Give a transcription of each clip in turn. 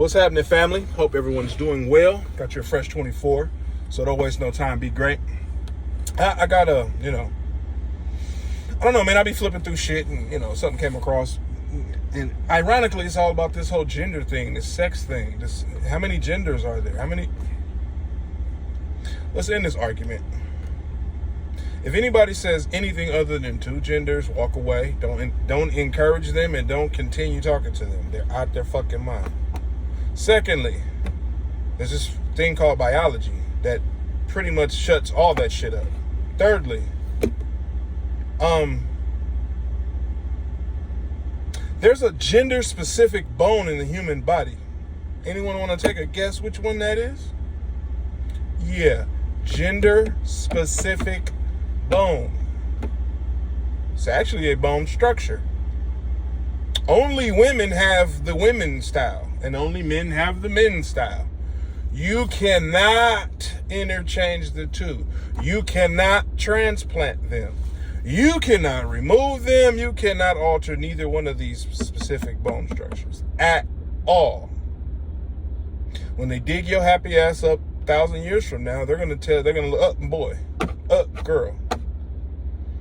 What's happening, family? Hope everyone's doing well. Got your fresh 24, so don't waste no time. Be great. I got I don't know, man. I be flipping through shit, and something came across, and ironically, it's all about this whole gender thing, this sex thing. How many genders are there? Let's end this argument. If anybody says anything other than two genders, walk away. Don't encourage them, and don't continue talking to them. They're out their fucking mind. Secondly, there's this thing called biology that pretty much shuts all that shit up. Thirdly, there's a gender-specific bone in the human body. Anyone want to take a guess which one that is? Yeah, gender-specific bone. It's actually a bone structure. Only women have the women's style, and only men have the men's style. You cannot interchange the two. You cannot transplant them. You cannot remove them. You cannot alter neither one of these specific bone structures at all. When they dig your happy ass up 1,000 years from now, they're gonna look, boy, girl.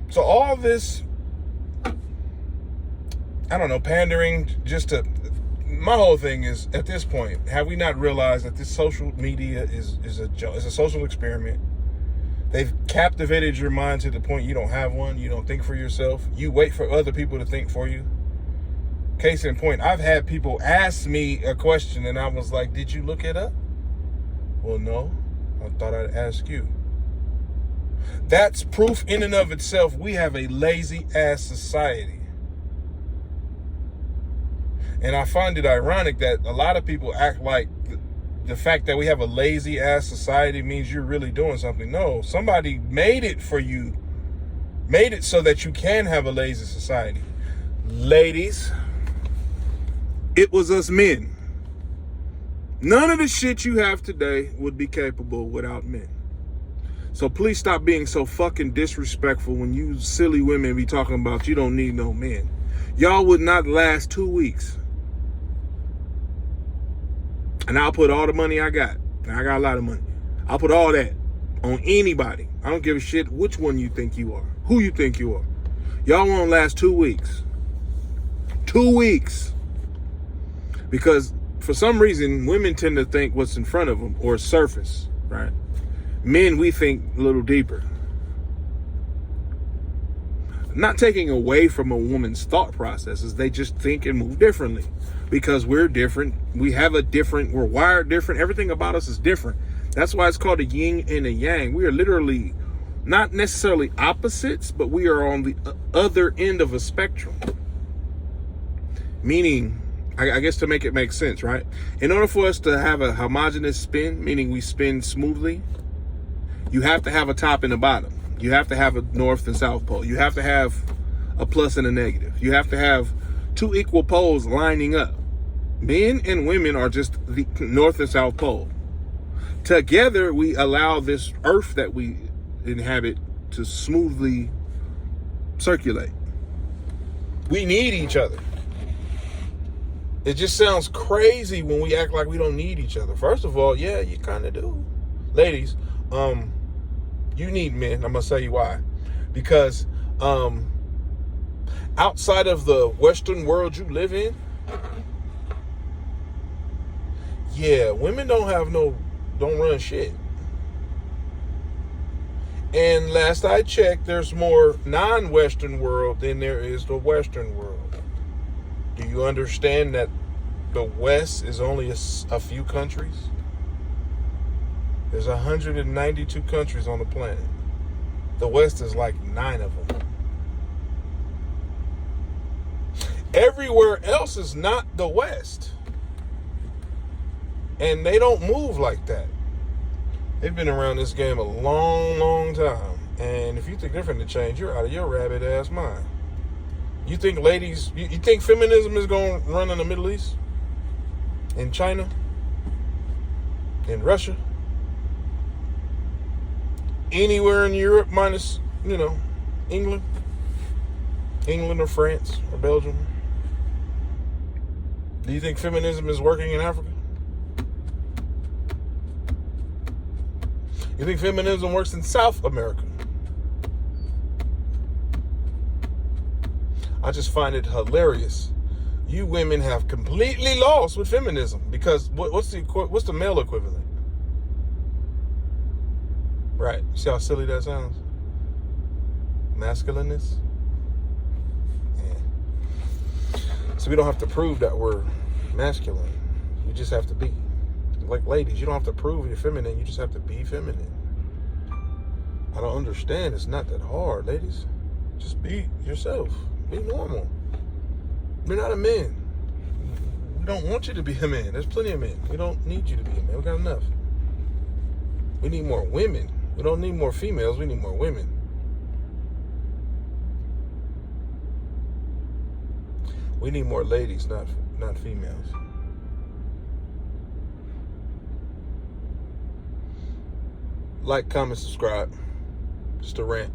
So all this, I don't know, pandering my whole thing is, at this point, have we not realized that this social media is a social experiment? They've captivated your mind to the point you don't have one. You don't think for yourself. You wait for other people to think for you. Case in point, I've had people ask me a question and I was like, did you look it up? Well, no, I thought I'd ask you. That's proof in and of itself we have a lazy ass society. And I find it ironic that a lot of people act like the fact that we have a lazy ass society means you're really doing something. No, somebody made it for you, made it so that you can have a lazy society. Ladies, it was us men. None of the shit you have today would be capable without men. So please stop being so fucking disrespectful when you silly women be talking about you don't need no men. Y'all would not last 2 weeks. And I'll put all the money I got. And I got a lot of money. I'll put all that on anybody. I don't give a shit which one you think you are. Who you think you are. Y'all won't last 2 weeks. 2 weeks. Because for some reason, women tend to think what's in front of them or surface, right? Men, we think a little deeper. Not taking away from a woman's thought processes, they just think and move differently because we're different. We're wired different. Everything about us is different. That's why it's called a yin and a yang. We are literally not necessarily opposites, but we are on the other end of a spectrum. Meaning, I guess to make it make sense, right? In order for us to have a homogeneous spin, meaning we spin smoothly, you have to have a top and a bottom. You have to have a north and south pole. You have to have a plus and a negative. You have to have two equal poles lining up. Men and women are just the north and south pole. Together, we allow this earth that we inhabit to smoothly circulate. We need each other. It just sounds crazy when we act like we don't need each other. First of all, yeah, you kind of do. Ladies, you need men. I'm going to tell you why. Because outside of the Western world you live in, yeah, women don't run shit. And last I checked, there's more non-Western world than there is the Western world. Do you understand that the West is only a few countries? There's 192 countries on the planet. The West is like 9 of them. Everywhere else is not the West. And they don't move like that. They've been around this game a long, long time. And if you think they're finna change, you're out of your rabbit ass mind. You think ladies, you think feminism is going to run in the Middle East? In China? In Russia? Anywhere in Europe minus, England? England or France or Belgium? Do you think feminism is working in Africa? You think feminism works in South America? I just find it hilarious. You women have completely lost with feminism because what's the male equivalent? Right. See how silly that sounds? Masculineness? Yeah. So we don't have to prove that we're masculine. You just have to be. Like ladies, you don't have to prove you're feminine. You just have to be feminine. I don't understand. It's not that hard, ladies. Just be yourself. Be normal. You're not a man. We don't want you to be a man. There's plenty of men. We don't need you to be a man. We got enough. We need more women. We don't need more females. We need more women. We need more ladies, not females. Like, comment, subscribe. Just a rant.